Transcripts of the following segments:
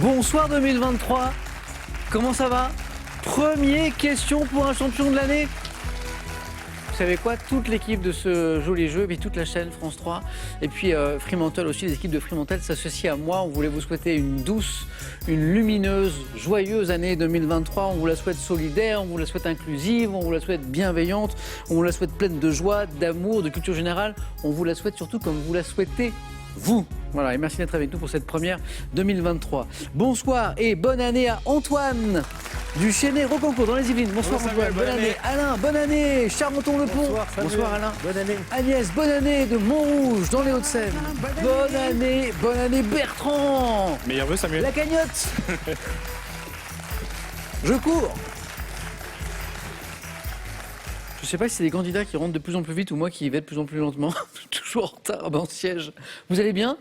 Bonsoir 2023, comment ça va? Première question pour un champion de l'année. Vous savez quoi? Toute l'équipe de ce joli jeu, puis toute la chaîne France 3, et puis Fremantle aussi, les équipes de Fremantle s'associent à moi. On voulait vous souhaiter une douce, une lumineuse, joyeuse année 2023. On vous la souhaite solidaire, on vous la souhaite inclusive, on vous la souhaite bienveillante, on vous la souhaite pleine de joie, d'amour, de culture générale. On vous la souhaite surtout comme vous la souhaitez vous. Voilà, et merci d'être avec nous pour cette première 2023. Bonsoir et bonne année à Antoine du Chênay Rococo dans les Yvelines. Bonsoir Antoine, bonne année. Alain, bonne année. Charenton-le-Pont. Bonsoir Alain. Bonne année. Agnès, bonne année de Montrouge dans les Hauts-de-Seine. Bonne année Bertrand. Meilleur vœu Samuel. La cagnotte. Je cours. Je ne sais pas si c'est les candidats qui rentrent de plus en plus vite ou moi qui y vais de plus en plus lentement. Toujours en retard en siège. Vous allez bien?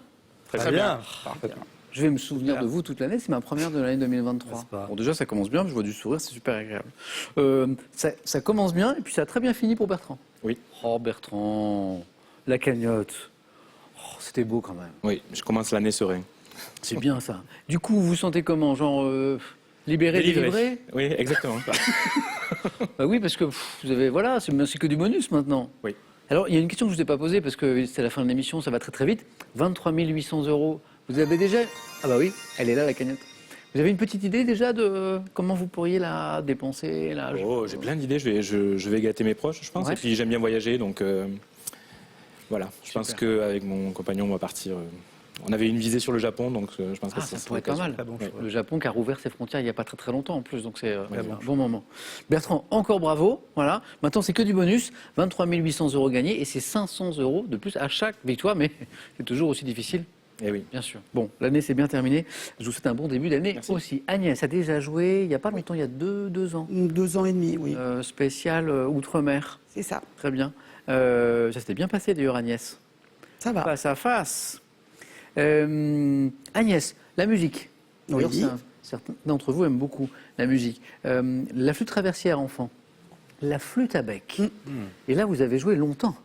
Très bien. Parfaitement. Je vais me souvenir de vous toute l'année, c'est ma première de l'année 2023. Bon, déjà, ça commence bien, je vois du sourire, c'est super agréable. Ça commence bien, et puis ça a très bien fini pour Bertrand. Oui. Oh, Bertrand, la cagnotte. Oh, c'était beau quand même. Oui, je commence l'année serein. C'est bien ça. Du coup, vous vous sentez comment? Genre, libéré, délivré? Oui, exactement. Bah oui, parce que vous avez, voilà, c'est que du bonus maintenant. Oui. Alors, il y a une question que je ne vous ai pas posée, parce que c'est la fin de l'émission, ça va très très vite. 23 800 €. Vous avez déjà... Ah bah oui, elle est là la cagnotte. Vous avez une petite idée déjà de comment vous pourriez la dépenser là? Oh, j'ai plein d'idées, je vais gâter mes proches, je pense. Ouais. Et puis j'aime bien voyager, donc voilà. Je pense qu'avec mon compagnon, on va partir. On avait une visée sur le Japon, donc je pense que ça pourrait être pas mal. Bon, Le Japon qui a rouvert ses frontières il n'y a pas très très longtemps en plus, donc c'est un bon moment. Bertrand, encore bravo. Voilà. Maintenant, c'est que du bonus. 23 800 € gagnés et c'est 500 € de plus à chaque victoire, mais c'est toujours aussi difficile. Eh oui. Bien sûr. Bon, l'année c'est bien terminé. Je vous souhaite un bon début d'année aussi. Agnès a déjà joué il n'y a pas longtemps, il y a deux ans. 2 ans et demi, oui. Spécial Outre-mer. C'est ça. Très bien. Ça s'était bien passé d'ailleurs, Agnès. Ça va. Face à face. Agnès, la musique. Oui. D'ailleurs, certains d'entre vous aiment beaucoup la musique. La flûte traversière, enfant. La flûte à bec. Et là, vous avez joué longtemps.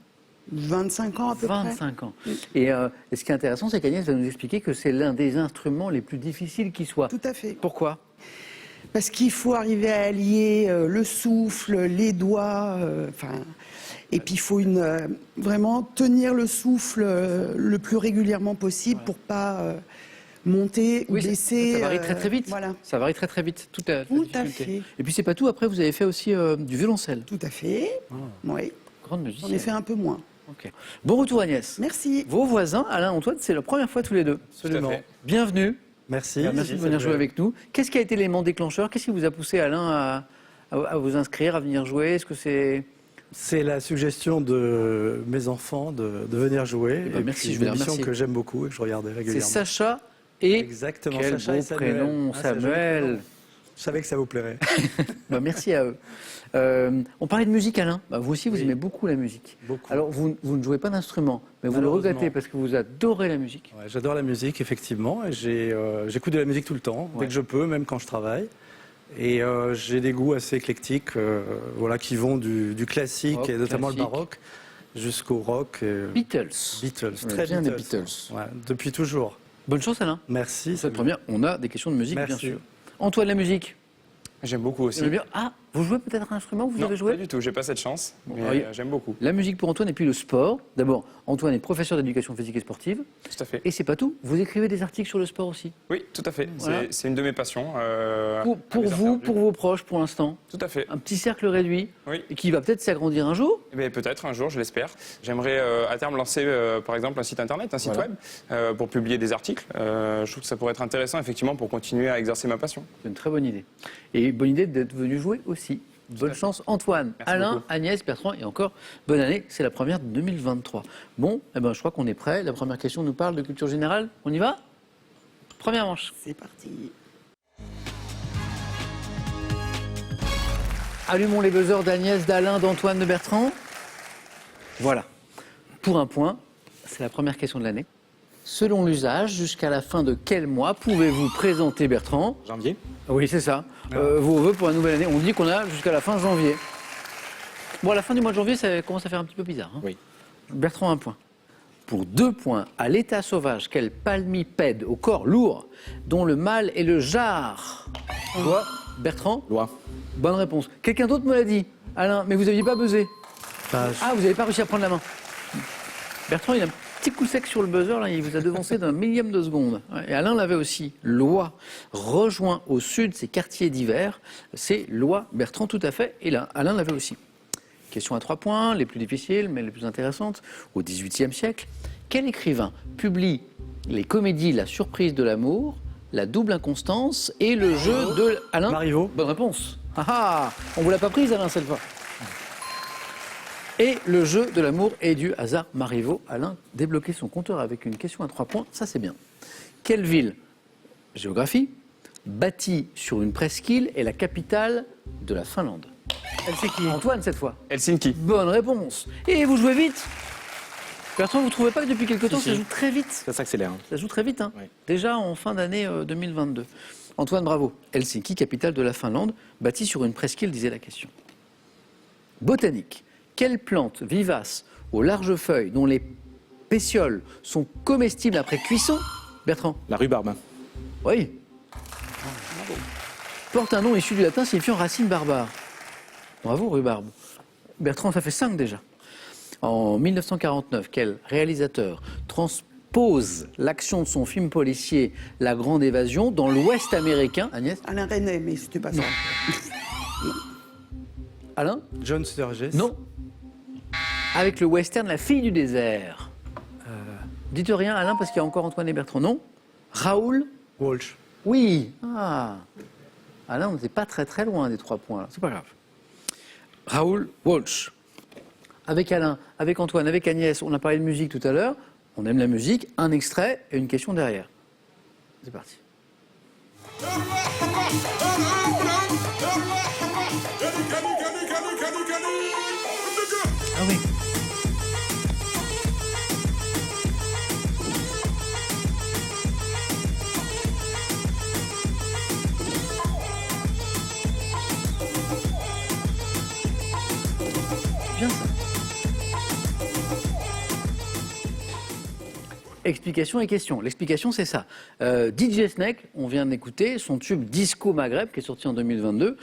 25 ans à peu près. 25 ans. Et ce qui est intéressant, c'est qu'Agnès va nous expliquer que c'est l'un des instruments les plus difficiles qui soit. Tout à fait. Pourquoi? Parce qu'il faut arriver à allier le souffle, les doigts, et puis il faut vraiment tenir le souffle le plus régulièrement possible pour pas monter ou baisser. Ça varie très très vite. Voilà. Ça varie très très vite. Tout à fait. Et puis c'est pas tout. Après, vous avez fait aussi du violoncelle. Tout à fait. Oui. Grande musicienne. J'en ai fait un peu moins. Ok. Bon retour Agnès. Merci. Vos voisins, Alain, Antoine, c'est la première fois tous les deux. Absolument. Bienvenue. Merci. Merci de venir jouer avec nous. Qu'est-ce qui a été l'élément déclencheur? Qu'est-ce qui vous a poussé, Alain, à vous inscrire, à venir jouer? Est-ce que c'est... C'est la suggestion de mes enfants de venir jouer. Eh ben, merci, c'est je vais une les émission remercier. que j'aime beaucoup et que je regardais C'est régulièrement. Sacha et... Exactement, Quel Sacha beau et Samuel. prénom, Ah, c'est un joli Samuel. prénom. Je savais que ça vous plairait. Bah, merci à eux. On parlait de musique, Alain. Bah, vous aussi, vous aimez beaucoup la musique. Beaucoup. Alors, vous ne jouez pas d'instrument, mais vous le Malheureusement. regrettez parce que vous adorez la musique. Ouais, j'adore la musique, effectivement. Et j'écoute de la musique tout le temps, Ouais. dès que je peux, même quand je travaille. Et j'ai des goûts assez éclectiques, voilà, qui vont du classique, Rock, et notamment classique. le baroque, jusqu'au rock. Beatles. Beatles, On très aime bien les Beatles. Beatles. Ouais, depuis toujours. Bonne chance, Alain. Merci. Cette première, on a des questions de musique, Merci. bien sûr. Antoine, la musique. J'aime beaucoup aussi. Vous aimez bien. Ah, vous jouez peut-être un instrument? Vous Non, avez joué? pas du tout, j'ai pas cette chance, mais alors, j'aime beaucoup. La musique pour Antoine et puis le sport. D'abord, Antoine est professeur d'éducation physique et sportive. Tout à fait. Et c'est pas tout, vous écrivez des articles sur le sport aussi. Oui, tout à fait. Voilà. C'est une de mes passions. Pour à mes vous, heures pour perdues. vos proches pour l'instant. Tout à fait. Un petit cercle réduit Oui. et qui va peut-être s'agrandir un jour. Eh bien, peut-être un jour, je l'espère. J'aimerais à terme lancer, par exemple, un site internet, un site Voilà. web, pour publier des articles. Je trouve que ça pourrait être intéressant, effectivement, pour continuer à exercer ma passion. C'est une très bonne idée. Et bonne idée d'être venu jouer aussi. Bonne chance Antoine, Merci Alain, beaucoup. Agnès, Bertrand et encore bonne année. C'est la première de 2023. Bon, eh ben, je crois qu'on est prêt. La première question nous parle de culture générale. On y va? Première manche. C'est parti. Allumons les buzzers d'Agnès, d'Alain, d'Antoine, de Bertrand. Voilà. Pour un point, c'est la première question de l'année. Selon l'usage, jusqu'à la fin de quel mois pouvez-vous présenter, Bertrand? Janvier. Oui, c'est ça. Vos vœux pour la nouvelle année. On dit qu'on a jusqu'à la fin janvier. Bon, à la fin du mois de janvier, ça commence à faire un petit peu bizarre. Hein. Oui. Bertrand, un point. pour 2 points. À l'état sauvage, quel palmipède au corps lourd, dont le mâle est le jar? Loi. Bertrand? Loi. Bonne réponse. Quelqu'un d'autre me l'a dit. Alain, mais vous n'aviez pas buzzé. Page. Ah, vous n'avez pas réussi à prendre la main. Bertrand, il a un petit coup sec sur le buzzer, là, il vous a devancé d'un millième de seconde. Et Alain l'avait aussi. Loi rejoint au sud ses quartiers d'hiver. C'est Loi. Bertrand, tout à fait. Et là, Alain l'avait aussi. Question à 3 points, les plus difficiles, mais les plus intéressantes. Au XVIIIe siècle, quel écrivain publie les comédies La surprise de l'amour, La double inconstance et le jeu de... Alain? Marivaux. Bonne réponse. Ah ah, on vous l'a pas prise, Alain, cette fois. Et le jeu de l'amour et du hasard. Marivaux, Alain débloquer son compteur avec une question à 3 points, ça c'est bien. Quelle ville, géographie, bâtie sur une presqu'île est la capitale de la Finlande? Helsinki. Antoine, cette fois. Helsinki. Bonne réponse. Et vous jouez vite. Bertrand, vous ne trouvez pas que depuis quelque temps, Si, ça si. joue très vite? Ça s'accélère. Hein. Ça joue très vite, hein. Oui. Déjà en fin d'année 2022. Antoine, bravo. Helsinki, capitale de la Finlande, bâtie sur une presqu'île, disait la question. Botanique. Quelle plante vivace aux larges feuilles dont les pétioles sont comestibles après cuisson? Bertrand? La rhubarbe. Oui. Porte un nom issu du latin signifiant racine barbare. Bravo, rhubarbe. Bertrand, ça fait 5 déjà. En 1949, quel réalisateur transpose l'action de son film policier La Grande Évasion dans l'Ouest américain? Agnès? Alain Resnais, mais c'était pas ça. Alain? John Sturges. Non. Avec le western La Fille du désert. Dites rien, Alain, parce qu'il y a encore Antoine et Bertrand. Non. Raoul? Walsh. Oui. Ah. Alain, on n'était pas très très loin des 3 points. C'est pas grave. Raoul Walsh. Avec Alain, avec Antoine, avec Agnès, on a parlé de musique tout à l'heure. On aime la musique. Un extrait et une question derrière. C'est parti. Ah oui. Bien ça. Explication et question. L'explication, c'est ça. DJ Snake, on vient d'écouter son tube Disco Maghreb, qui est sorti en 2022,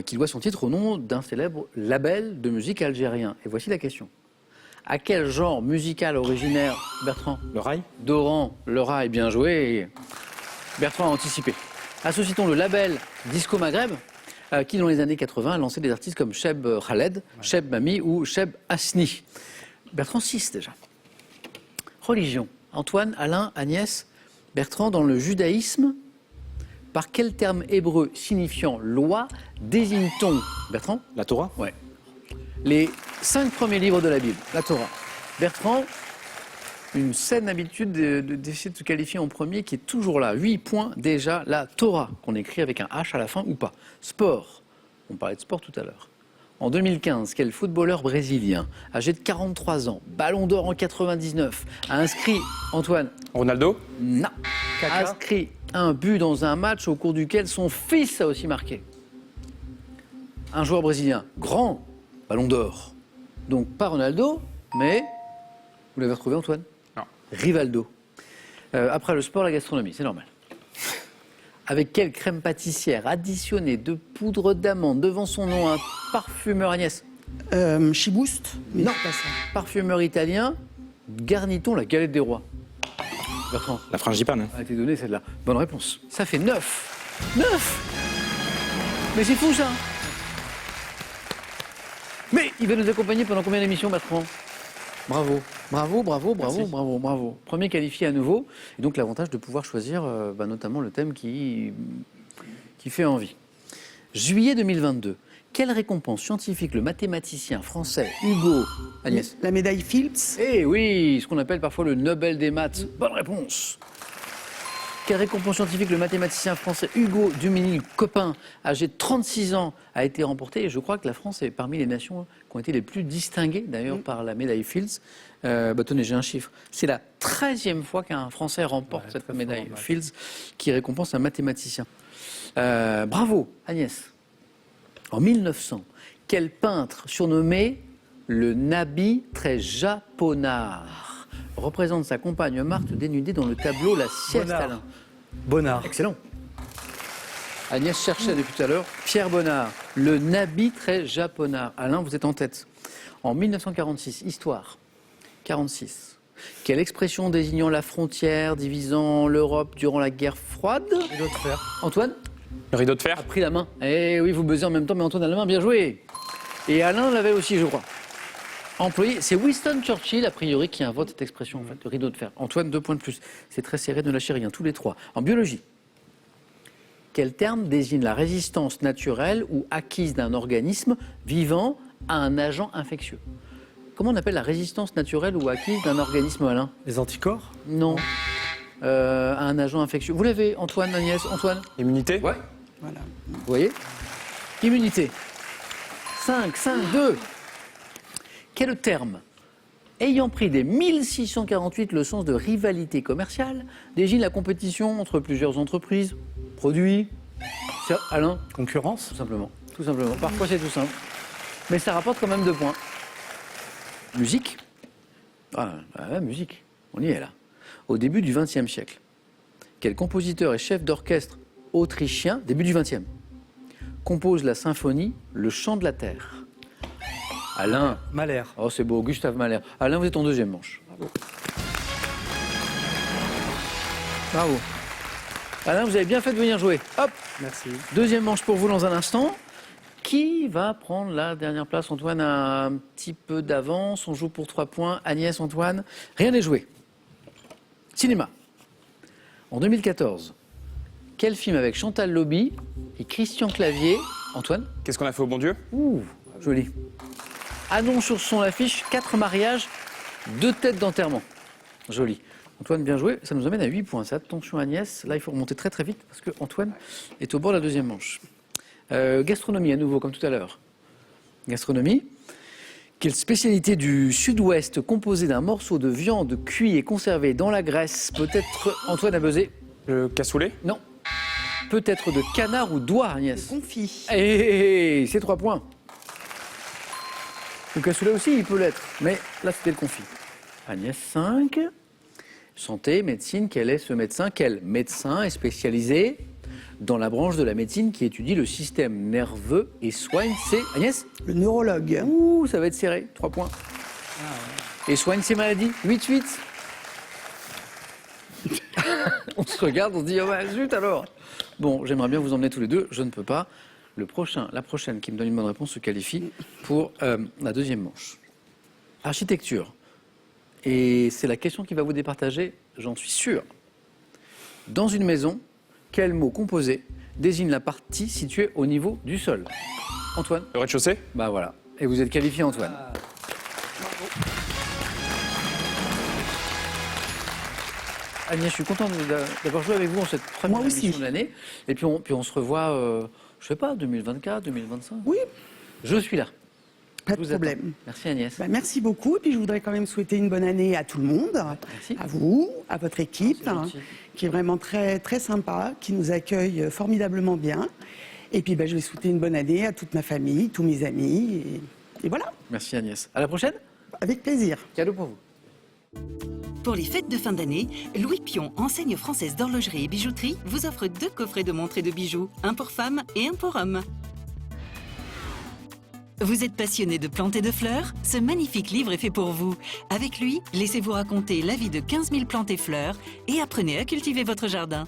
qui doit son titre au nom d'un célèbre label de musique algérien. Et voici la question. À quel genre musical originaire, Bertrand? Le rail. Doran, le rail, bien joué. Bertrand a anticipé. Associe-t-on le label Disco Maghreb, qui dans les années 80 a lancé des artistes comme Cheb Khaled, Cheb Mami ou Cheb Asni. Bertrand 6 déjà. Religion. Antoine, Alain, Agnès, Bertrand, dans le judaïsme, par quel terme hébreu signifiant loi désigne-t-on, Bertrand? La Torah. Ouais. Les 5 premiers livres de la Bible, la Torah. Bertrand, une saine habitude d'essayer de se qualifier en premier qui est toujours là. 8 points déjà, la Torah, qu'on écrit avec un H à la fin ou pas. Sport. On parlait de sport tout à l'heure. En 2015, quel footballeur brésilien, âgé de 43 ans, ballon d'or en 99, a inscrit, Antoine? Ronaldo. Non. A inscrit un but dans un match au cours duquel son fils a aussi marqué. Un joueur brésilien, grand, ballon d'or. Donc pas Ronaldo, mais vous l'avez retrouvé, Antoine? Non. Rivaldo. Après le sport, la gastronomie, c'est normal. Avec quelle crème pâtissière additionnée de poudre d'amande devant son nom un parfumeur? Agnès? Chibouste, mais Non. c'est pas ça. Parfumeur italien, garniton la galette des rois. Bertrand? La frangipane. A été donnée celle-là. Bonne réponse. Ça fait 9. 9. Mais c'est fou ça. Mais il va nous accompagner pendant combien d'émissions, Bertrand? Bravo. Bravo, bravo, bravo, Merci. bravo, bravo. Premier qualifié à nouveau. Et donc l'avantage de pouvoir choisir notamment le thème qui fait envie. Juillet 2022. Quelle récompense scientifique le mathématicien français Hugo... Agnès? La médaille Phillips. Eh oui, ce qu'on appelle parfois le Nobel des maths. Bonne réponse. Quelle récompense scientifique le mathématicien français Hugo Duménil-Copin, âgé de 36 ans, a été remporté? Et je crois que la France est parmi les nations qui ont été les plus distinguées, d'ailleurs, par la médaille Fields. Tenez, j'ai un chiffre. C'est la 13e fois qu'un Français remporte cette médaille Fields, qui récompense un mathématicien. Bravo, Agnès. En 1900, quel peintre surnommé le Nabi très japonard représente sa compagne Marthe dénudée dans le tableau La sieste, Bonnard. Alain? Bonnard. Excellent. Agnès cherchait depuis tout à l'heure. Pierre Bonnard, le Nabi très japonard. Alain, vous êtes en tête. En 1946, histoire. 46. Quelle expression désignant la frontière divisant l'Europe durant la guerre froide? Rideau de fer. Antoine Le rideau de fer. a pris la main. Eh oui, vous buzzez en même temps, mais Antoine a la main, bien joué. Et Alain l'avait aussi, je crois. Employé, c'est Winston Churchill, a priori, qui invente cette expression, en fait, le rideau de fer. Antoine, 2 points de plus. C'est très serré, ne lâchez rien, tous les 3. En biologie, quel terme désigne la résistance naturelle ou acquise d'un organisme vivant à un agent infectieux? Comment on appelle la résistance naturelle ou acquise d'un organisme, Alain? Les anticorps. Non. À un agent infectieux. Vous l'avez, Antoine, Agnès, Antoine? Immunité. Ouais. Voilà. Vous voyez? Immunité. 5, 2. Quel terme, ayant pris dès 1648 le sens de rivalité commerciale, désigne la compétition entre plusieurs entreprises, produits, Alain? Concurrence. Tout simplement. Tout simplement. Parfois c'est tout simple. Mais ça rapporte quand même 2 points. Musique. Musique. On y est là. Au début du XXe siècle, quel compositeur et chef d'orchestre autrichien, début du XXe, compose la symphonie Le Chant de la Terre? Alain. Mahler. Oh, c'est beau, Gustave Mahler. Alain, vous êtes en 2e manche. Bravo. Bravo. Alain, vous avez bien fait de venir jouer. Hop, Merci. 2e manche pour vous dans un instant. Qui va prendre la dernière place? Antoine a un petit peu d'avance. On joue pour 3 points. Agnès, Antoine, rien n'est joué. Cinéma. En 2014, quel film avec Chantal Lobby et Christian Clavier? Antoine? Qu'est-ce qu'on a fait au bon Dieu? Ouh, joli. Annonce sur son affiche 4 mariages, 2 têtes d'enterrement. Joli. Antoine, bien joué. Ça nous amène à 8 points. Attention Agnès, là il faut remonter très très vite parce que Antoine est au bord de la 2e manche. Gastronomie à nouveau, comme tout à l'heure. Gastronomie. Quelle spécialité du sud-ouest composée d'un morceau de viande cuit et conservé dans la graisse peut-être, Antoine a buzzé? Le cassoulet. Non. Peut-être de canard ou d'oie, Agnès? Confit. Et c'est 3 points. Le cassoulet aussi, il peut l'être. Mais là, c'était le confit. Agnès, 5. Santé, médecine, quel est ce médecin? Quel médecin est spécialisé dans la branche de la médecine qui étudie le système nerveux et soigne ses... Agnès? Le neurologue. Ouh, ça va être serré. 3 points. Et soigne ses maladies. 8. On se regarde, on se dit, oh bah, zut alors. Bon, j'aimerais bien vous emmener tous les deux, je ne peux pas. La prochaine qui me donne une bonne réponse se qualifie pour la 2e manche. Architecture. Et c'est la question qui va vous départager, j'en suis sûr. Dans une maison, quel mot composé désigne la partie située au niveau du sol? Antoine? Le rez-de-chaussée. Bah voilà. Et vous êtes qualifié, Antoine. Agnès, je suis content d'avoir joué avec vous en cette première Moi aussi. émission de l'année. Et puis on se revoit, je sais pas, 2024, 2025. Oui, Je suis là. pas Je de vous attends. problème. Merci Agnès. Bah, merci beaucoup. Et puis je voudrais quand même souhaiter une bonne année à tout le monde, Merci. à vous, à votre équipe, C'est gentil. qui est vraiment très, très sympa, qui nous accueille formidablement bien. Et puis bah, je vais souhaiter une bonne année à toute ma famille, tous mes amis. Et voilà, Merci Agnès. À la prochaine. avec plaisir. Cadeau pour vous. Pour les fêtes de fin d'année, Louis Pion, enseigne française d'horlogerie et bijouterie, vous offre 2 coffrets de montres et de bijoux, un pour femmes et un pour hommes. Vous êtes passionné de plantes et de fleurs? Ce magnifique livre est fait pour vous. Avec lui, laissez-vous raconter la vie de 15 000 plantes et fleurs et apprenez à cultiver votre jardin.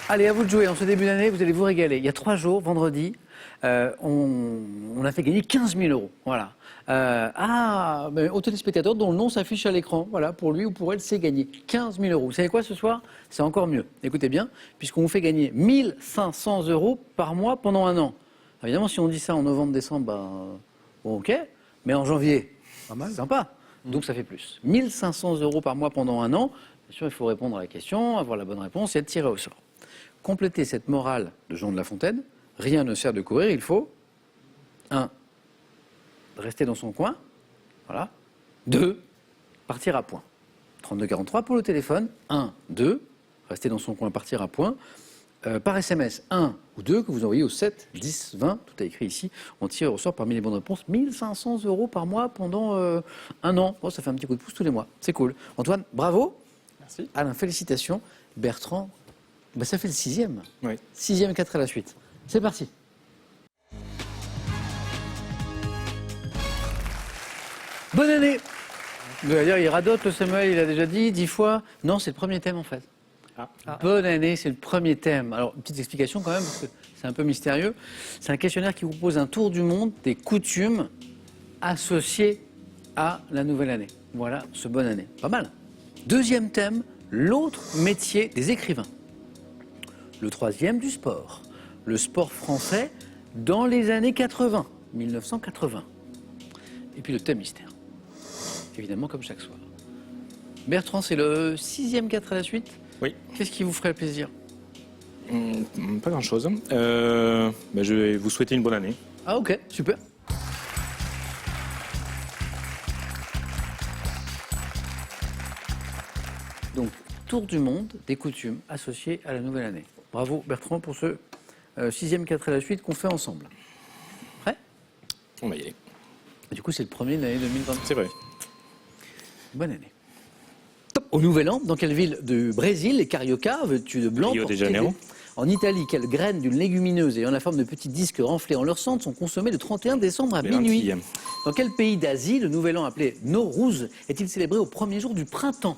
Allez, à vous de jouer. En ce début d'année, vous allez vous régaler. Il y a 3 jours, vendredi, on a fait gagner 15 000 €. Voilà. Mais au téléspectateur dont le nom s'affiche à l'écran. Voilà, pour lui ou pour elle, c'est gagné 15 000 €. Vous savez quoi ce soir? C'est encore mieux. Écoutez bien, puisqu'on vous fait gagner 1 500 € par mois pendant 1 an. Évidemment, si on dit ça en novembre-décembre, bon, ok. Mais en janvier, c'est sympa. Donc ça fait plus. 1 500 € par mois pendant 1 an. Bien sûr, il faut répondre à la question, avoir la bonne réponse et être tiré au sort. Complétez cette morale de Jean de La Fontaine. Rien ne sert de courir, il faut 1. Rester dans son coin. Voilà. 2. Partir à point. 32 43 pour le téléphone. 1, 2. Rester dans son coin, partir à point. par SMS 1 ou 2 que vous envoyez au 7 10 20, tout est écrit ici. On tire au sort parmi les bonnes réponses 1 500 € par mois pendant un an. Oh, ça fait un petit coup de pouce tous les mois. C'est cool. Antoine, bravo. Merci. Alain, félicitations. Bertrand, ça fait le 6e. Oui. 6e, 4 à la suite. C'est parti. Bonne année. Vous allez dire, il radote le Samuel, il a déjà dit 10 fois. Non, c'est le premier thème en fait. Bonne année, c'est le premier thème. Alors, une petite explication quand même, parce que c'est un peu mystérieux. C'est un questionnaire qui vous propose un tour du monde des coutumes associées à la nouvelle année. Voilà, ce bonne année. Pas mal. Deuxième thème, l'autre métier des écrivains. Le troisième, du sport. Le sport français dans les années 80, 1980. Et puis le thème mystère. Évidemment, comme chaque soir. Bertrand, c'est le 6e 4 à la suite. Oui. Qu'est-ce qui vous ferait plaisir? Pas grand-chose. Je vais vous souhaiter une bonne année. Ah ok, super. Donc, tour du monde des coutumes associées à la nouvelle année. Bravo Bertrand pour ce 6e 4 à la suite qu'on fait ensemble. Prêt? On va y aller. Du coup, c'est le premier de l'année 2020. C'est vrai. Bonne année. Top. Au Nouvel An, dans quelle ville du Brésil, les carioca, vêtus de blanc, Rio de portent Janeiro. des- En Italie, quelles graines d'une légumineuse ayant la forme de petits disques renflés en leur centre sont consommées le 31 décembre à Les minuit? lentilles. Dans quel pays d'Asie le Nouvel An appelé Nowruz est-il célébré au premier jour du printemps?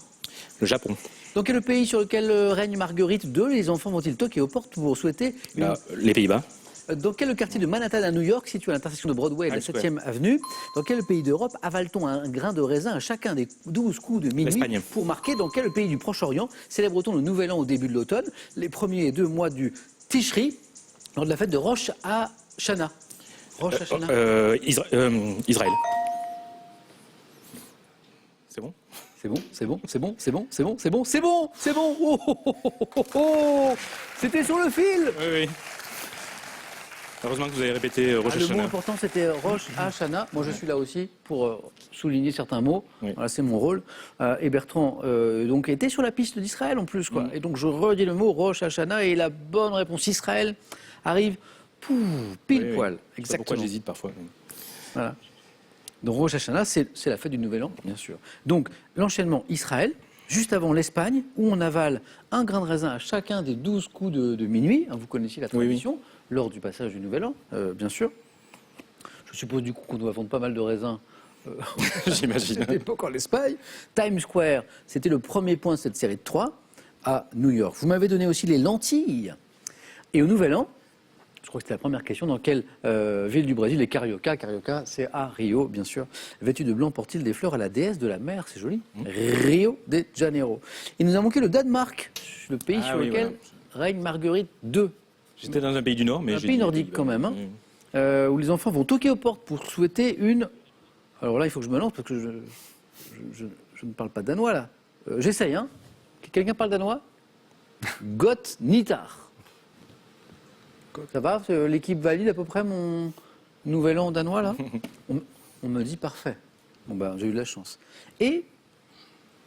Le Japon. Dans quel pays sur lequel règne Marguerite II, les enfants vont-ils toquer aux portes pour souhaiter une... Les Pays-Bas. Dans quel quartier de Manhattan à New York, situé à l'intersection de Broadway et de la Times 7e avenue, dans quel pays d'Europe avale-t-on un grain de raisin à chacun des 12 coups de minuit L'Espagne. pour marquer dans quel pays du Proche-Orient célèbre-t-on le Nouvel An au début de l'automne, les premiers 2 mois du Tishri, lors de la fête de Rosh Hashanah? Rosh Hashanah. Israël. C'est bon? C'est bon, c'est bon, c'est bon, c'est bon, c'est bon, c'est bon, c'est bon, c'est bon. Oh, oh, oh, oh, oh, oh. C'était sur le fil. Oui, oui. Heureusement que vous avez répété Rosh Le mot Hashanah. important, c'était Rosh Hashanah. Moi, je suis là aussi pour souligner certains mots. Oui. Voilà, c'est mon rôle. Et Bertrand donc était sur la piste d'Israël en plus, quoi. Et donc, je redis le mot Rosh Hashanah et la bonne réponse Israël arrive pile Oui, oui. poil. Je sais pas Exactement. pourquoi j'hésite parfois. Voilà. Donc Rosh Hashanah, c'est la fête du Nouvel An, bien sûr. Donc l'enchaînement Israël, juste avant l'Espagne, où on avale un grain de raisin à chacun des 12 coups de minuit. Hein, vous connaissiez la tradition, lors du passage du Nouvel An, bien sûr. Je suppose du coup qu'on doit vendre pas mal de raisins. J'imagine. À l'époque en Espagne. Times Square, c'était le premier point de cette série de 3 à New York. Vous m'avez donné aussi les lentilles. Et au Nouvel An, je crois que c'était la première question, dans quelle ville du Brésil les carioca? Carioca, c'est à Rio, bien sûr. Vêtus de blanc, portent-ils des fleurs à la déesse de la mer? C'est joli. Rio de Janeiro. Il nous a manqué le Danemark, le pays Ah sur oui, lequel règne Marguerite II. J'étais dans un pays du Nord, mais Un j'ai pays dit nordique Pays-Bas. quand même, hein. Oui. Où les enfants vont toquer aux portes pour souhaiter une... Alors là, il faut que je me lance parce que je ne parle pas danois là. J'essaye, hein. Quelqu'un parle danois? Gott Nitar. Ça va? L'équipe valide à peu près mon Nouvel An danois là? On me dit parfait. Bon ben, j'ai eu de la chance. Et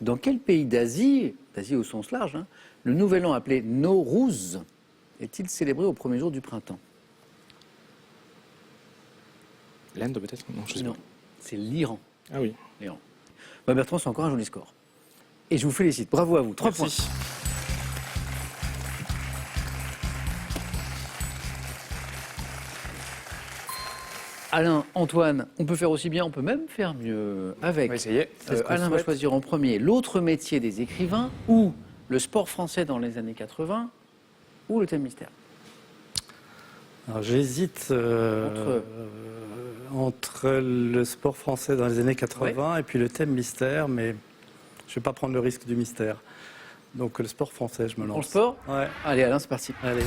dans quel pays d'Asie, d'Asie au sens large, hein, le Nouvel An appelé Nowruz est-il célébré au premier jour du printemps? L'Inde peut-être? Non, je sais Non, pas. c'est l'Iran. Ah oui. L'Iran. Bah Bertrand, c'est encore un joli score. Et je vous félicite. Bravo à vous. 3 points. Merci. Alain, Antoine, on peut faire aussi bien, on peut même faire mieux avec. On va essayer. C'est ce qu'on Alain va souhaite. choisir en premier l'autre métier des écrivains ou le sport français dans les années 80 ou le thème mystère. Alors, j'hésite entre le sport français dans les années 80 et puis le thème mystère, mais je ne vais pas prendre le risque du mystère. Donc le sport français, je me lance. Dans le sport? Ouais, Allez Alain, c'est parti. allez.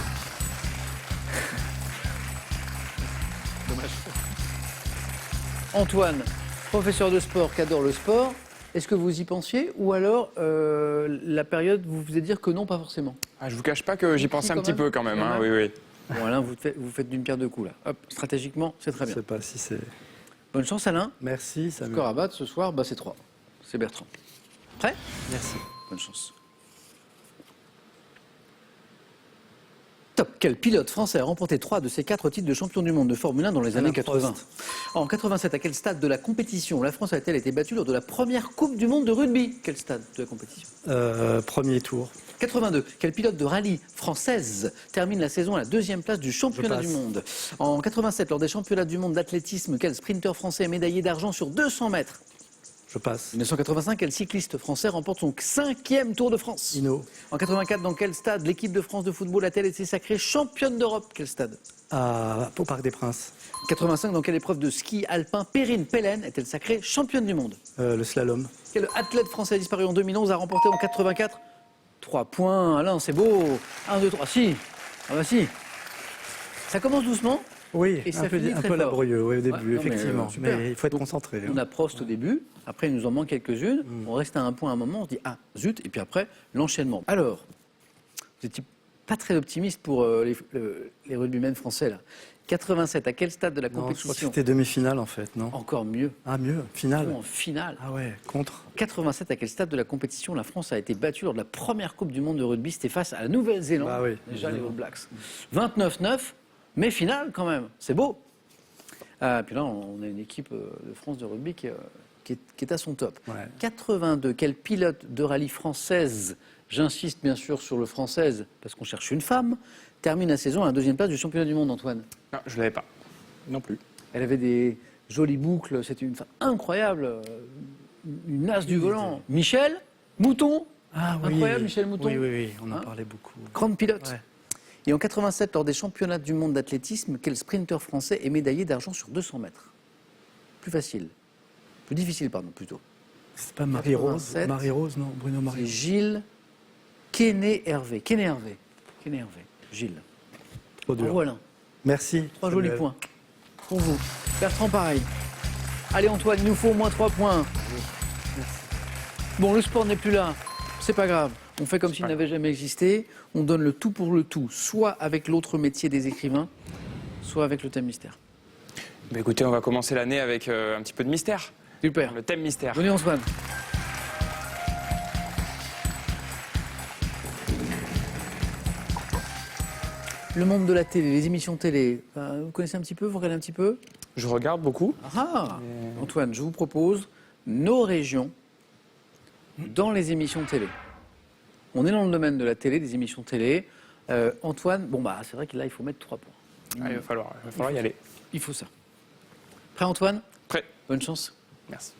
Antoine, professeur de sport qui adore le sport, est-ce que vous y pensiez ou alors la période vous faisiez dire que non, pas forcément? Ah, je vous cache pas que j'y pensais un quand petit même. peu quand même. Quand Hein, même. oui, oui. Bon Alain, vous faites d'une pierre deux coups là. Hop, stratégiquement, c'est très Je bien. ne sais pas si c'est... Bonne chance Alain. Merci, ça me... Score à battre ce soir, bah, c'est 3. C'est Bertrand. Prêt? Merci. Bonne chance. Top. Quel pilote français a remporté 3 de ses 4 titres de champion du monde de Formule 1 dans les années Alain 80? Prost. En 87, à quel stade de la compétition la France a-t-elle été battue lors de la première Coupe du monde de rugby? Quel stade de la compétition? Premier tour. 82. Quel pilote de rallye française termine la saison à la 2e place du championnat passe. du monde? En 87, lors des championnats du monde d'athlétisme, quel sprinter français est médaillé d'argent sur 200 mètres? Je passe. 1985, quel cycliste français remporte son 5e Tour de France? Hinault. En 84, dans quel stade l'équipe de France de football a-t-elle été sacrée championne d'Europe? Quel stade? Au Parc des Princes. 85, dans quelle épreuve de ski alpin Perrine Pellen est-elle sacrée championne du monde? Le slalom. Quel athlète français disparu en 2011 a remporté en 84 3 points? Alain, c'est beau. 1, 2, 3, si. Ah bah si. Ça commence doucement. Oui, Et ça un peu finit très fort. laborieux oui, au début, Ouais, non, mais, effectivement. super. Mais il faut être Donc, concentré. On hein. a Prost au début, après il nous en manque quelques-unes, on reste à un point à un moment, on se dit ah zut, et puis après l'enchaînement. Alors, vous n'étiez pas très optimiste pour les rugbymen français là. 87, à quel stade de la Non, je crois que compétition? c'était demi-finale en fait, non? Encore mieux, Ah mieux, finale. en finale. Ah ouais, contre. 87, à quel stade de la compétition la France a été battue lors de la première Coupe du Monde de rugby? C'était face à la Nouvelle-Zélande, Bah oui, déjà les évidemment. All Blacks. 29-9, mais finale quand même, c'est beau. Puis là, on a une équipe de France de rugby qui est à son top. Ouais. 82, quel pilote de rallye française, j'insiste bien sûr sur le française parce qu'on cherche une femme, termine la saison à la 2e place du championnat du monde, Antoine? Non, je l'avais pas. Non plus. Elle avait des jolies boucles, c'était une femme incroyable, une as du volant. Michel Mouton, Ah oui. incroyable Michel Mouton. Oui, oui, oui, on en Hein parlait beaucoup. Grande pilote. Ouais. Et en 87, lors des championnats du monde d'athlétisme, quel sprinter français est médaillé d'argent sur 200 mètres? Plus facile. Plus difficile, pardon, plutôt. C'est pas Marie-Rose 87. Marie-Rose, non, Bruno C'est Marie. Gilles Quesnay-Hervé. Quesnay-Hervé. Quesnay-Hervé. Gilles. Trop dur. Bravo Alain. Merci. 3 jolis Samuel. points. Pour vous. Bertrand, pareil. Allez Antoine, il nous faut au moins 3 points. Bon, le sport n'est plus là. C'est pas grave. On fait comme s'il n'avait jamais existé. On donne le tout pour le tout, soit avec l'autre métier des écrivains, soit avec le thème mystère. Bah, écoutez, on va commencer l'année avec un petit peu de mystère. Super. Le thème mystère. Venez Antoine. Le monde de la télé, les émissions télé, vous connaissez un petit peu, vous regardez un petit peu? Je regarde beaucoup. Ah, Antoine, je vous propose nos régions dans les émissions télé. On est dans le domaine de la télé, des émissions télé. Antoine, bon bah c'est vrai que là il faut mettre 3 points. Ah, il va falloir y aller. Il faut ça. Prêt Antoine? Prêt. Bonne chance. Merci.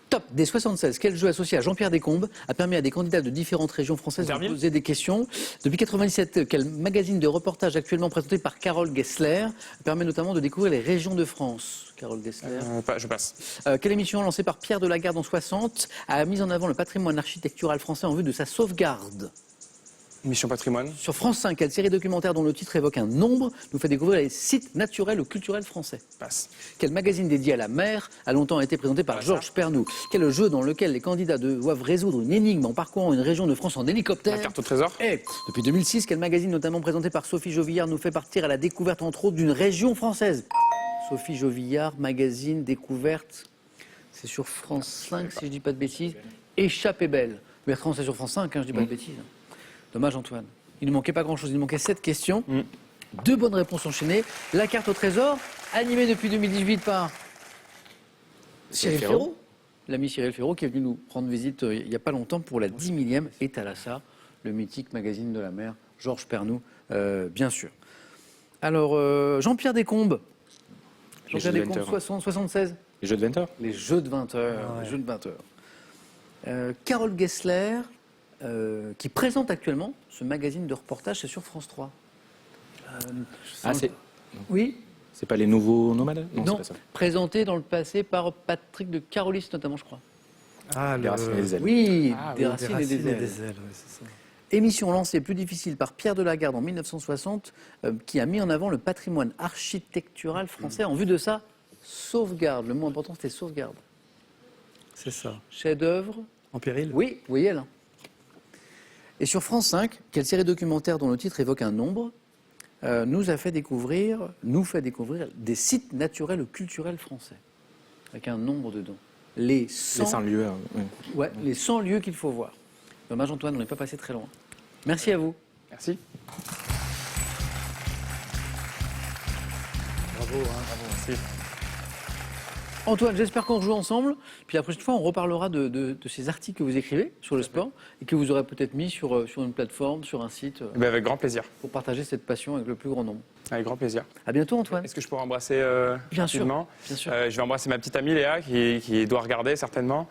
Top. Dès 76, quel jeu associé à Jean-Pierre Descombes a permis à des candidats de différentes régions françaises de Interville. poser des questions? Depuis 97, quel magazine de reportage actuellement présenté par Carole Gessler permet notamment de découvrir les régions de France? Carole Gessler. Je passe. Quelle émission lancée par Pierre Delagarde en 60 a mis en avant le patrimoine architectural français en vue de sa sauvegarde? Mission patrimoine. Sur France 5, quelle série documentaire dont le titre évoque un nombre nous fait découvrir les sites naturels ou culturels français? Passe. Quel magazine dédié à la mer a longtemps été présenté par Voilà Georges Pernou? Quel jeu dans lequel les candidats doivent résoudre une énigme en parcourant une région de France en hélicoptère? La carte au trésor. Et depuis 2006, quel magazine notamment présenté par Sophie Jovillard nous fait partir à la découverte entre autres d'une région française? Sophie Jovillard, magazine découverte, c'est sur France 5 si je dis pas de bêtises. Échappée belle. Bertrand, c'est sur France 5, hein, je dis pas de bêtises. Dommage Antoine. Il ne manquait pas grand-chose, il nous manquait 7 questions. 2 bonnes réponses enchaînées. La carte au trésor, animée depuis 2018 par Cyril Ferraud. L'ami Cyril Ferraud qui est venu nous rendre visite il n'y a pas longtemps pour la 10 millième et Thalassa, le mythique magazine de la mer, Georges Pernou, bien sûr. Alors, Jean-Pierre Descombes. Jean-Pierre jeux de Descombes, 20 heures. 76. Les jeux de 20 heures. Les jeux de 20 heures. Ah ouais. Les jeux de 20 heures. Carole Gessler, qui présente actuellement ce magazine de reportage, c'est sur France 3. Ah, Oui, c'est pas les nouveaux nomades? Non, c'est non, pas ça. présenté dans le passé par Patrick de Carolis notamment, je crois. Ah, Les racines et les ailes. Oui, Ah, des oui, racines et des ailes. ouais, c'est ça. Émission lancée plus difficile par Pierre Delagarde en 1960, qui a mis en avant le patrimoine architectural français en vue de sa sauvegarde. Le mot important, c'était sauvegarde. C'est ça. Chef-d'œuvre. En péril? Oui, vous voyez là. Et sur France 5, quelle série documentaire dont le titre évoque un nombre nous fait découvrir des sites naturels ou culturels français, avec un nombre dedans. Les 100, Les 100 lieux. Ouais. ouais, les 100 lieux qu'il faut voir. Dommage Antoine, on n'est pas passé très loin. Merci à vous. Merci. Bravo. Merci. Antoine, j'espère qu'on rejoue ensemble. Puis la prochaine fois, on reparlera de ces articles que vous écrivez sur le sport et que vous aurez peut-être mis sur une plateforme, sur un site, Eh ben, avec grand plaisir. pour partager cette passion avec le plus grand nombre. Avec grand plaisir. À bientôt Antoine. Est-ce que je pourrais embrasser Bien sûr. rapidement Bien sûr. Je vais embrasser ma petite amie Léa qui doit regarder certainement.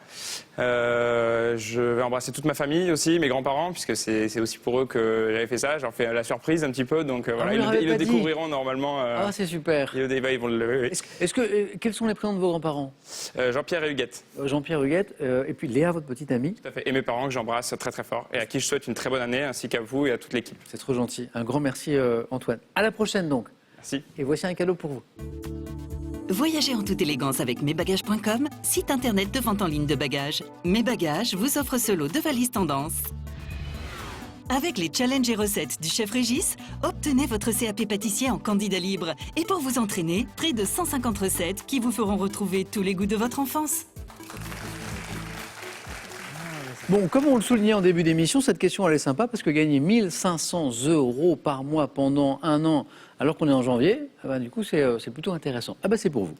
Je vais embrasser toute ma famille aussi, mes grands-parents, puisque c'est aussi pour eux que j'avais fait ça. J'en fais la surprise un petit peu, donc voilà, vous leur avez ils pas le dit. découvriront normalement. Ah, c'est super. Ils vont le. Quels sont les prénoms de vos grands-parents? Jean-Pierre et Huguette, Jean-Pierre Huguette, et puis Léa, votre petite amie. tout à fait. Et mes parents que j'embrasse très très fort et à qui je souhaite une très bonne année, ainsi qu'à vous et à toute l'équipe. C'est trop gentil. Un grand merci Antoine. À la prochaine donc. Merci. Et voici un cadeau pour vous. Voyagez en toute élégance avec mesbagages.com, site internet de vente en ligne de bagages. Mes Bagages vous offre ce lot de valises tendance. Avec les challenges et recettes du chef Régis, obtenez votre CAP pâtissier en candidat libre. Et pour vous entraîner, près de 150 recettes qui vous feront retrouver tous les goûts de votre enfance. Bon, comme on le soulignait en début d'émission, cette question elle est sympa parce que gagner 1 500 € par mois pendant un an, alors qu'on est en janvier, ah ben, du coup c'est plutôt intéressant. Ah ben c'est pour vous.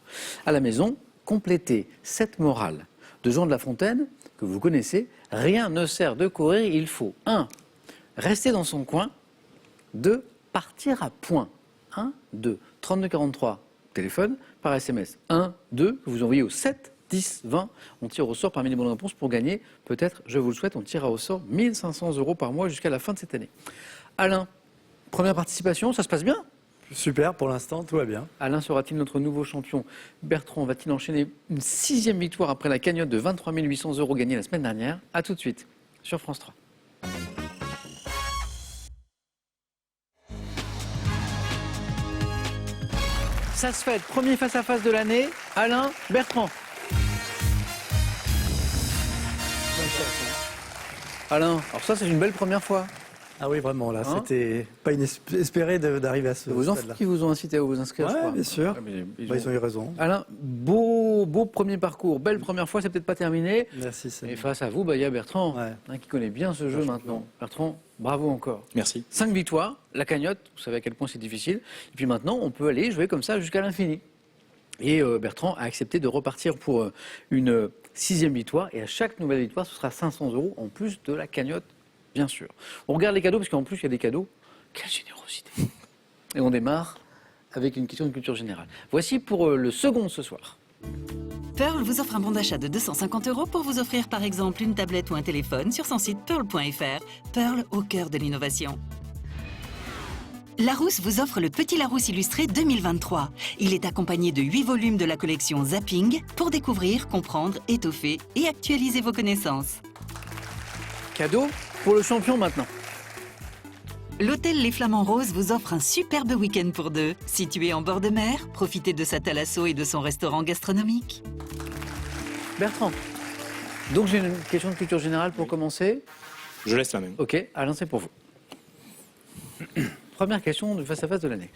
À la maison, complétez cette morale de Jean de La Fontaine, que vous connaissez. Rien ne sert de courir, il faut 1. Rester dans son coin. 2. Partir à point. 1, 2. 32 43, téléphone, par SMS. 1, 2, que vous envoyez au 7 10 20. On tire au sort parmi les bonnes réponses pour gagner. Peut-être, je vous le souhaite, on tirera au sort 1 500 € par mois jusqu'à la fin de cette année. Alain, première participation, ça se passe bien? Super, pour l'instant, tout va bien. Alain sera-t-il notre nouveau champion? Bertrand va-t-il enchaîner une 6e victoire après la cagnotte de 23 800 € gagnée la semaine dernière? A tout de suite sur France 3. Ça se fait, premier face-à-face de l'année, Alain, Bertrand. Alain, alors ça c'est une belle première fois. Ah oui, vraiment, là, Hein c'était pas inespéré d'arriver à ce C'est vos enfants stade-là. qui vous ont incité à vous inscrire, je Ouais, crois. bien sûr. Ah, mais Ils ont eu raison. Alain, beau premier parcours, belle première fois, c'est peut-être pas terminé. Merci, Et c'est face à vous, il y a Bertrand, Ouais. qui connaît bien ce jeu Vachement maintenant. Bertrand, bravo encore. Merci. 5 victoires, la cagnotte, vous savez à quel point c'est difficile. Et puis maintenant, on peut aller jouer comme ça jusqu'à l'infini. Et Bertrand a accepté de repartir pour une 6e victoire. Et à chaque nouvelle victoire, ce sera 500 € en plus de la cagnotte, bien sûr. On regarde les cadeaux, parce qu'en plus, il y a des cadeaux. Quelle générosité. Et on démarre avec une question de culture générale. Voici pour le second ce soir. Pearl vous offre un bon d'achat de 250 € pour vous offrir par exemple une tablette ou un téléphone sur son site pearl.fr. Pearl au cœur de l'innovation. Larousse vous offre le Petit Larousse illustré 2023. Il est accompagné de 8 volumes de la collection Zapping pour découvrir, comprendre, étoffer et actualiser vos connaissances. Cadeau pour le champion maintenant. L'hôtel Les Flamands Roses vous offre un superbe week-end pour deux. Situé en bord de mer, profitez de sa thalasso et de son restaurant gastronomique. Bertrand. Donc j'ai une question de culture générale pour commencer. Je laisse la même. Ok, Alain, c'est pour vous. Première question de face-à-face de l'année.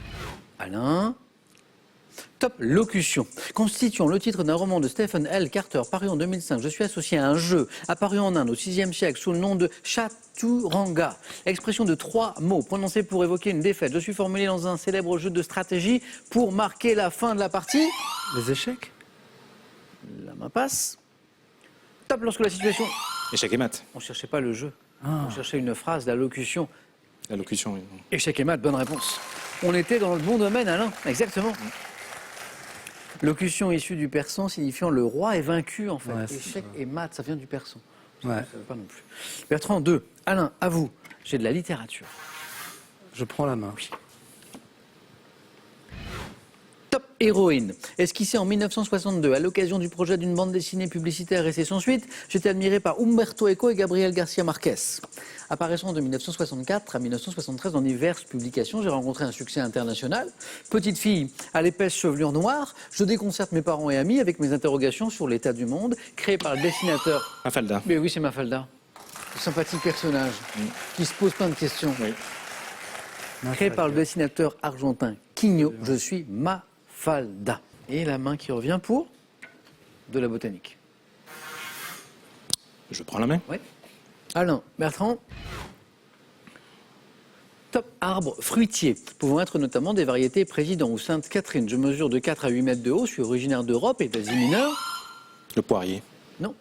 Alain. Top locution. Constituant le titre d'un roman de Stephen L. Carter paru en 2005, je suis associé à un jeu apparu en Inde au VIe siècle sous le nom de Chaturanga. Expression de 3 mots prononcés pour évoquer une défaite. Je suis formulé dans un célèbre jeu de stratégie pour marquer la fin de la partie. les échecs. La main passe. Top lorsque la situation... Échec et maths. On ne cherchait pas le jeu. On cherchait une phrase, la locution. La locution. Oui. Échec et maths, bonne réponse. On était dans le bon domaine, Alain. Exactement. Locution issue du persan signifiant le roi est vaincu, en fait. Ouais, c'est Échec et maths, ça vient du persan. Ça, Ouais. je ne savais pas non plus. Bertrand, 2. Alain, à vous. J'ai de la littérature. Je prends la main. Top héroïne. Esquissée en 1962 à l'occasion du projet d'une bande dessinée publicitaire et c'est sans suite, j'étais admiré par Umberto Eco et Gabriel Garcia Marquez. Apparaissant de 1964 à 1973 dans diverses publications, j'ai rencontré un succès international. Petite fille à l'épaisse chevelure noire, je déconcerte mes parents et amis avec mes interrogations sur l'état du monde, créé par le dessinateur. Mafalda. Mais oui, c'est Mafalda. Sympathique personnage qui se pose plein de questions. Oui. Créé par le dessinateur argentin Quigno, je suis Mafalda. Et la main qui revient pour de la botanique. Je prends la main. Oui. Alain, Bertrand. Top, arbre fruitier, pouvant être notamment des variétés Président ou Sainte-Catherine. Je mesure de 4 à 8 mètres de haut, je suis originaire d'Europe et d'Asie mineure. Le poirier. Non.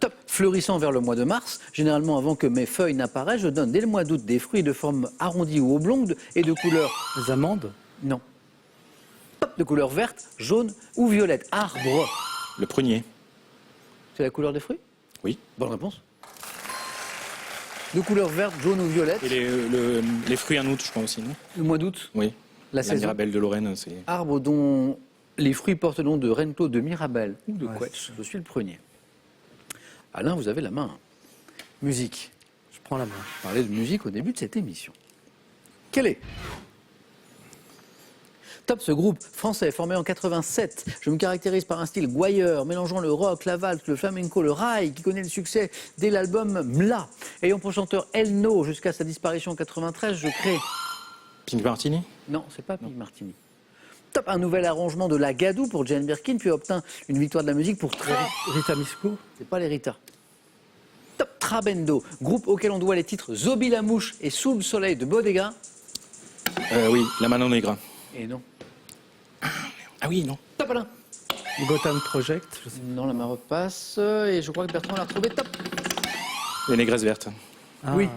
Top, fleurissant vers le mois de mars. Généralement, avant que mes feuilles n'apparaissent, je donne dès le mois d'août des fruits de forme arrondie ou oblongue et de couleur. Les amandes. Non. Top, de couleur verte, jaune ou violette. Arbre. Le prunier. C'est la couleur des fruits? Oui. Bonne réponse. De couleur verte, jaune ou violette. Et les fruits en août, je crois aussi, non? Le mois d'août, Oui. la La saison. Mirabelle de Lorraine, c'est... Arbre dont les fruits portent le nom de Rento, de Mirabelle ou de Ouais, Quetch. Je suis le prunier. Alain, vous avez la main. Musique. Je prends la main. Je parlais de musique au début de cette émission. Quel est? Top, ce groupe français formé en 87. Je me caractérise par un style gouailleur, mélangeant le rock, la valse, le flamenco, le rail, qui connaît le succès dès l'album Mla. Ayant pour chanteur Elno jusqu'à sa disparition en 93, je crée... Pink Martini. Non, c'est pas Pig Martini. Top, un nouvel arrangement de la Gadou pour Jane Birkin, puis obtint une victoire de la musique pour Rita Misco. C'est pas les Rita. Top, Trabendo, groupe auquel on doit les titres Zobi la mouche et Sous le soleil de Bodega. Oui, La Mano Negra. Et non. Ah oui, non. Top, Alain. Gotham Project. Je sais. Non, la main repasse. Et je crois que Bertrand l'a retrouvé. Top. Les Négresses vertes. Ah. Oui,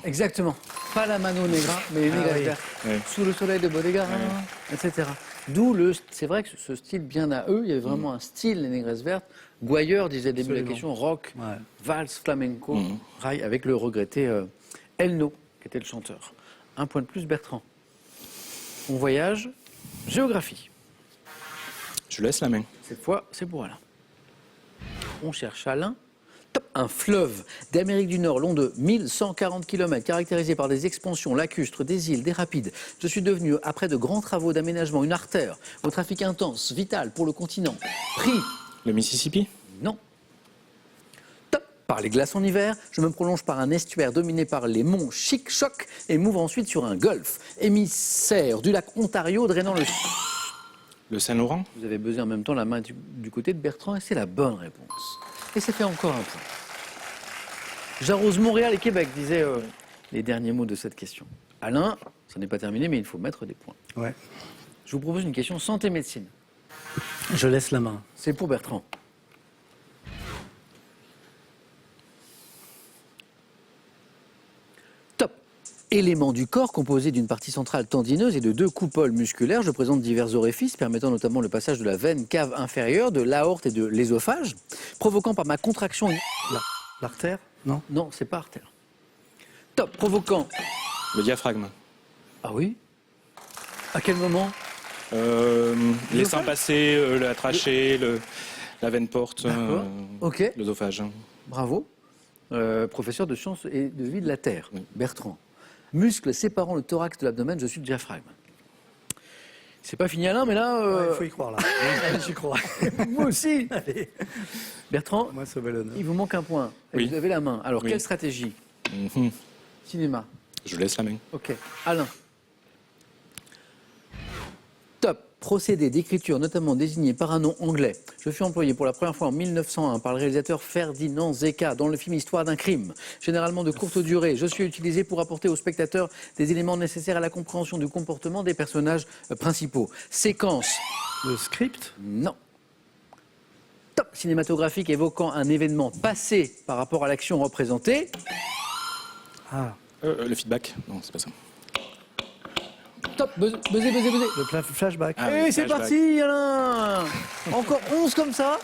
exactement. Pas la Mano Negra, mais les Négresses oui. vertes. Ouais. Sous le soleil de Bodega, etc. D'où le. C'est vrai que ce style, bien à eux, il y avait vraiment un style, les Négresses vertes. Gouailleur disait début de la Absolument. question, rock, Ouais. valse, flamenco, rail, avec le regretté Elno, qui était le chanteur. Un point de plus, Bertrand. On voyage, géographie. Je laisse la main. Cette fois, c'est pour Alain. On cherche Alain. Top, un fleuve d'Amérique du Nord long de 1140 km, caractérisé par des expansions lacustres, des îles, des rapides. Je suis devenu, après de grands travaux d'aménagement, une artère au trafic intense, vital pour le continent. Pris, Le Mississippi. non. Top, par les glaces en hiver, je me prolonge par un estuaire dominé par les monts Chic-Choc et m'ouvre ensuite sur un golfe, émissaire du lac Ontario drainant le... Le Saint-Laurent. Vous avez buzzé en même temps la main du côté de Bertrand et c'est la bonne réponse. Et ça fait encore un point. J'arrose Montréal et Québec, disaient les derniers mots de cette question. Alain, ça n'est pas terminé, mais il faut mettre des points. Ouais. Je vous propose une question santé-médecine. Je laisse la main. C'est pour Bertrand. Top. Élément du corps composé d'une partie centrale tendineuse et de deux coupoles musculaires. Je présente divers orifices permettant notamment le passage de la veine cave inférieure, de l'aorte et de l'ésophage, provoquant par ma contraction... L'artère. Non. Non, c'est pas artère. Top. Provoquant... Le diaphragme. Ah oui? À quel moment? Laissant passer la trachée, la veine porte, D'accord. Ok. l'œsophage. Bravo. Professeur de sciences et de vie de la Terre. Oui. Bertrand. Muscle séparant le thorax de l'abdomen, je suis le diaphragme. C'est pas fini Alain, mais là... Il faut y croire là. J'y crois. Moi aussi. Allez. Bertrand, Moi, sauver l'honneur. il vous manque un point. Et Oui. vous avez la main. Alors, Oui. quelle stratégie? Mhm. Cinéma. Je laisse la main. Ok. Alain. Top. Procédé d'écriture notamment désigné par un nom anglais. Je fus employé pour la première fois en 1901 par le réalisateur Ferdinand Zecca dans le film Histoire d'un crime. Généralement de courte durée, je suis utilisé pour apporter au spectateur des éléments nécessaires à la compréhension du comportement des personnages principaux. Séquence. Le script. Non. Top. Cinématographique évoquant un événement passé par rapport à l'action représentée. Ah. Le feedback. Non, c'est pas ça. Top. Buzzer. Le flashback. Ah Et oui, c'est flashback. parti, Alain. Encore 11 comme ça.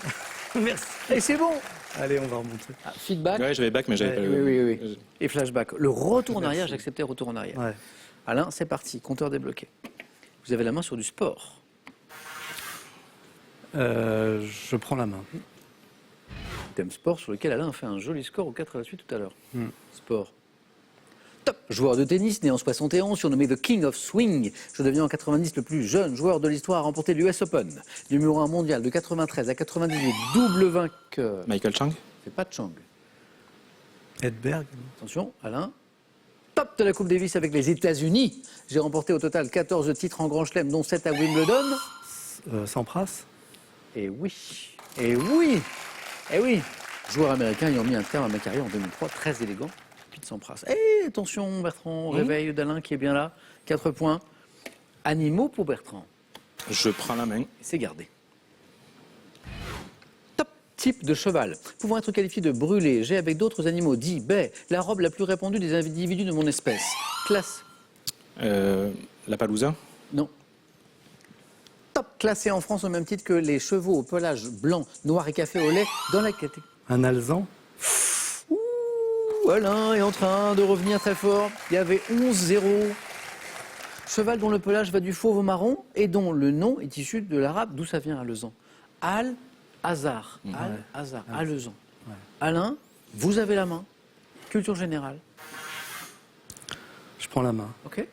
Merci. Et c'est bon. Allez, on va remonter. Ah, feedback. Ouais, j'avais bac, mais j'avais Ouais, pas le... Oui. Et flashback. Le retour en Merci. arrière, j'acceptais retour en arrière. Ouais. Alain, c'est parti. Compteur débloqué. Vous avez la main sur du sport. Je prends la main. Thème sport sur lequel Alain a fait un joli score au 4 à la suite tout à l'heure. Sport. Top. Joueur de tennis, né en 71, surnommé The King of Swing. Je deviens en 90 le plus jeune joueur de l'histoire à remporter l'US Open. Numéro 1 mondial de 93 à 98, double vainqueur. Michael Chang. C'est pas Chang. Edberg. Attention, Alain. Top de la Coupe Davis avec les États-Unis. J'ai remporté au total 14 titres en Grand Chelem, dont 7 à Wimbledon. Sampras. Et oui. Et oui. Et oui. joueurs américains ayant mis un terme à ma carrière en 2003, très élégant. Pete Sampras. Et attention, Bertrand, réveil d'Alain qui est bien là. 4 points. Animaux pour Bertrand. Je prends la main. C'est gardé. Top type de cheval. Pouvant être qualifié de brûlé, j'ai avec d'autres animaux dit baie, la robe la plus répandue des individus de mon espèce. Classe. La Palousa. Non. Top classé en France au même titre que les chevaux au pelage blanc, noir et café au lait dans la catégorie. Un alezan. Ouh, Alain est en train de revenir très fort. Il y avait 11-0. Cheval dont le pelage va du fauve au marron et dont le nom est issu de l'arabe, d'où ça vient alezan. Al-Azhar. Al-Azhar. Alezan. Ouais. Alain, vous avez la main. Culture générale. Je prends la main. OK.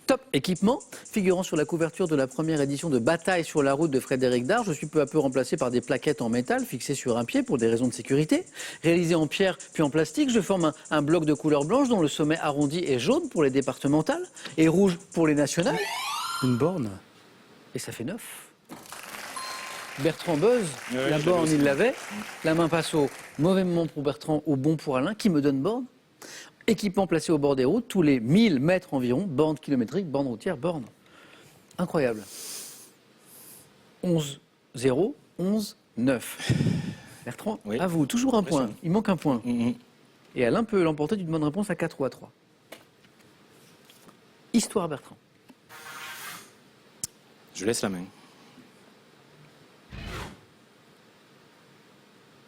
Top équipement, figurant sur la couverture de la première édition de Bataille sur la route de Frédéric Dard, je suis peu à peu remplacé par des plaquettes en métal fixées sur un pied pour des raisons de sécurité. Réalisé en pierre puis en plastique, je forme un bloc de couleur blanche dont le sommet arrondi est jaune pour les départementales et rouge pour les nationales. Une borne. Et ça fait 9. Bertrand buzz, Oui, la je borne l'avais aussi. il l'avait, la main passe au mauvais moment pour Bertrand, au bon pour Alain, qui me donne borne. Équipement placé au bord des routes, tous les 1000 mètres environ, borne kilométrique, borne routière, borne. Incroyable. 11-0, 11-9. Bertrand, Oui. à vous, toujours un point. Impressionnant. Il manque un point. Et Alain peut l'emporter d'une bonne réponse à 4 ou à 3. Histoire Bertrand. Je laisse la main.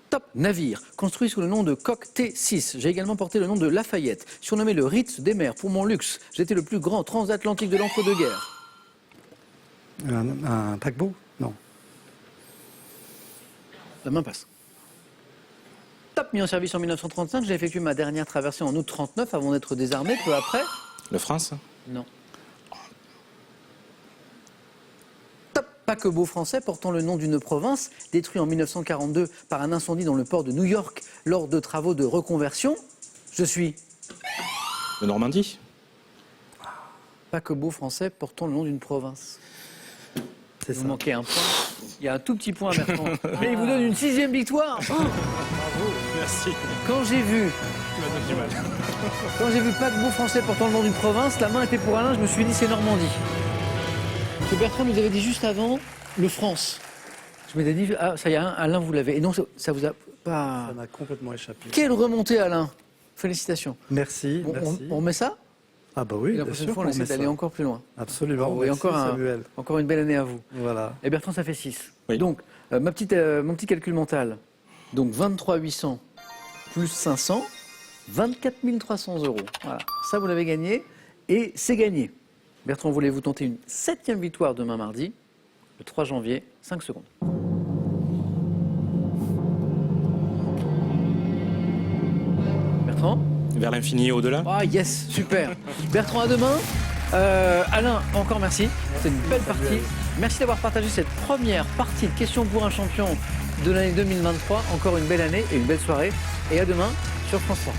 Top navire, construit sous le nom de Coq T6. J'ai également porté le nom de Lafayette, surnommé le Ritz des mers pour mon luxe. J'étais le plus grand transatlantique de l'entre-deux-guerres. Un paquebot. Non. La main passe. Top mis en service en 1935, j'ai effectué ma dernière traversée en août 39 avant d'être désarmé. Peu après, Le France. non. Top paquebot français portant le nom d'une province, détruit en 1942 par un incendie dans le port de New York lors de travaux de reconversion. Je suis Le Normandie. paquebot français portant le nom d'une province. C'est Vous ça. manquez un point. Il y a un tout petit point, Bertrand. Mais il vous donne une 6e victoire. Oh, Merci. quand j'ai vu paquebot français portant le nom d'une province, la main était pour Alain, je me suis dit c'est Normandie. Que Bertrand nous avait dit juste avant le France. Je m'étais dit, ah, ça y est, Alain, vous l'avez. Et non, ça vous a pas. Ça m'a complètement échappé. Quelle remontée, Alain. Félicitations. Merci, merci. On remet ça. Ah bah oui, Et la bien prochaine sûr fois, on qu'on essaie met d'aller ça. encore plus loin. Absolument. Oh, et Merci, encore, Samuel. encore une belle année à vous. Voilà. Et Bertrand, ça fait 6. Oui. Donc, mon petit calcul mental. Donc, 23 800 plus 500, 24 300 €. Voilà, ça vous l'avez gagné. Et c'est gagné. Bertrand, voulez-vous tenter une 7e victoire demain mardi, le 3 janvier, 5 secondes. Bertrand ? Vers l'infini et au-delà. Ah yes, super. Bertrand, à demain. Alain, encore merci. C'est une belle partie. Merci d'avoir partagé cette première partie de questions pour un champion de l'année 2023. Encore une belle année et une belle soirée. Et à demain sur France 3.